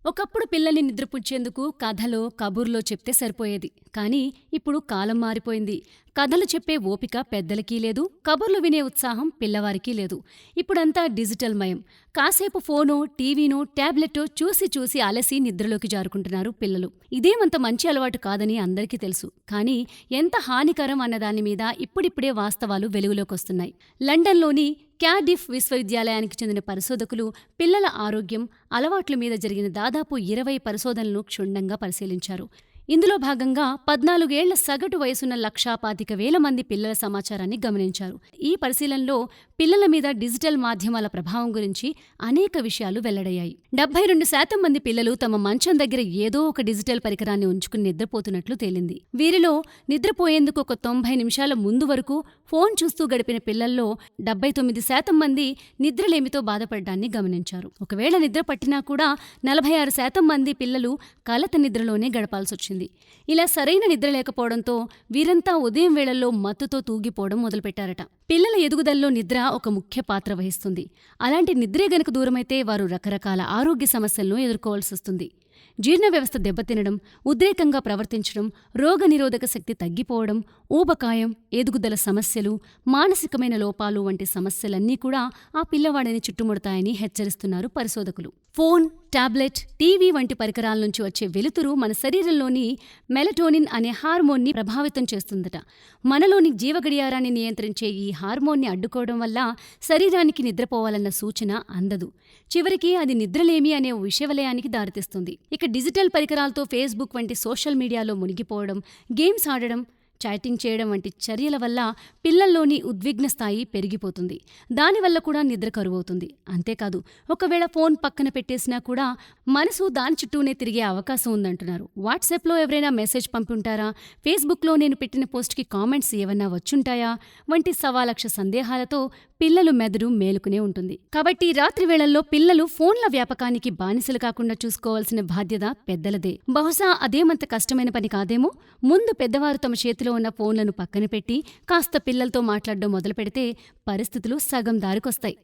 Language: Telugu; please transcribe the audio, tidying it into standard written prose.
ఒకప్పుడు పిల్లల్ని నిద్రపుచ్చేందుకు కథలో కబుర్లో చెప్తే సరిపోయేది. కానీ ఇప్పుడు కాలం మారిపోయింది. కథలు చెప్పే ఓపిక పెద్దలకీ లేదు, కబుర్లు వినే ఉత్సాహం పిల్లవారికీ లేదు. ఇప్పుడంతా డిజిటల్ మయం. కాసేపు ఫోనో, టీవీనో, ట్యాబ్లెట్టో చూసి చూసి అలసి నిద్రలోకి జారుకుంటున్నారు పిల్లలు. ఇదేమంత మంచి అలవాటు కాదని అందరికీ తెలుసు. కానీ ఎంత హానికరం అన్నదాని మీద ఇప్పుడిప్పుడే వాస్తవాలు వెలుగులోకొస్తున్నాయి. లండన్లోని క్యార్డిఫ్ విశ్వవిద్యాలయానికి చెందిన పరిశోధకులు పిల్లల ఆరోగ్యం, అలవాట్ల మీద జరిగిన దాదాపు 20 పరిశోధనలను క్షుణ్ణంగా పరిశీలించారు. ఇందులో భాగంగా 14 ఏళ్ల సగటు వయసున్న 1,25,000 మంది పిల్లల సమాచారాన్ని గమనించారు. ఈ పరిశీలనలో పిల్లల మీద డిజిటల్ మాధ్యమాల ప్రభావం గురించి అనేక విషయాలు వెల్లడయ్యాయి. 72% మంది పిల్లలు తమ మంచం దగ్గర ఏదో ఒక డిజిటల్ పరికరాన్ని ఉంచుకుని నిద్రపోతున్నట్లు తేలింది. వీరిలో నిద్రపోయేందుకు ఒక 90 నిమిషాల ముందు వరకు ఫోన్ చూస్తూ గడిపిన పిల్లల్లో 79% మంది నిద్రలేమితో బాధపడ్డాన్ని గమనించారు. ఒకవేళ నిద్ర పట్టినా కూడా 46% మంది పిల్లలు కలత నిద్రలోనే గడపాల్సొచ్చింది. ఇలా సరైన నిద్ర లేకపోవడంతో వీరంతా ఉదయం వేళల్లో మత్తుతో తూగిపోవడం మొదలుపెట్టారట. పిల్లల ఎదుగుదలలో నిద్ర ఒక ముఖ్య పాత్ర వహిస్తుంది. అలాంటి నిద్రే గనక దూరమైతే వారు రకరకాల ఆరోగ్య సమస్యలను ఎదుర్కోవాల్సొస్తుంది. జీర్ణ వ్యవస్థ దెబ్బతినడం, ఉద్రేకంగా ప్రవర్తించడం, రోగనిరోధక శక్తి తగ్గిపోవడం, ఊబకాయం, ఎదుగుదల సమస్యలు, మానసికమైన లోపాలు వంటి సమస్యలన్నీ కూడా ఆ పిల్లవాడిని చుట్టుముడతాయని హెచ్చరిస్తున్నారు పరిశోధకులు. ఫోన్, టాబ్లెట్, టీవీ వంటి పరికరాల నుంచి వచ్చే వెలుతురు మన శరీరంలోని మెలటోనిన్ అనే హార్మోన్ని ప్రభావితం చేస్తుందట. మనలోని జీవగడియారాన్ని నియంత్రించే ఈ హార్మోన్ని అడ్డుకోవడం వల్ల శరీరానికి నిద్రపోవాలన్న సూచన అందదు. చివరికి అది నిద్రలేమి అనే విషవలయానికి దారితీస్తుంది. ఇక డిజిటల్ పరికరాలతో ఫేస్బుక్ వంటి సోషల్ మీడియాలో మునిగిపోవడం, గేమ్స్ ఆడడం, చాటింగ్ చేయడం వంటి చర్యల వల్ల పిల్లల్లోని ఉద్విగ్న స్థాయి పెరిగిపోతుంది. దానివల్ల కూడా నిద్ర కరువవుతుంది. అంతేకాదు, ఒకవేళ ఫోన్ పక్కన పెట్టేసినా కూడా మనసు దాని చుట్టూనే తిరిగే అవకాశం ఉందంటున్నారు. వాట్సాప్లో ఎవరైనా మెసేజ్ పంపుంటారా, ఫేస్బుక్లో నేను పెట్టిన పోస్ట్కి కామెంట్స్ ఏమన్నా వచ్చుంటాయా వంటి సవాలక్ష సందేహాలతో పిల్లలు మెదడు మేలుకునే ఉంటుంది. కాబట్టి రాత్రి వేళల్లో పిల్లలు ఫోన్ల వ్యాపకానికి బానిసలు కాకుండా చూసుకోవాల్సిన బాధ్యత పెద్దలదే. బహుశా అదేమంత కష్టమైన పని కాదేమో. ముందు పెద్దవారు తమ చేతిలో ఉన్న ఫోన్లను పక్కన పెట్టి కాస్త పిల్లలతో మాట్లాడడం మొదలు పెడితే పరిస్థితులు సగం దారికొస్తాయి.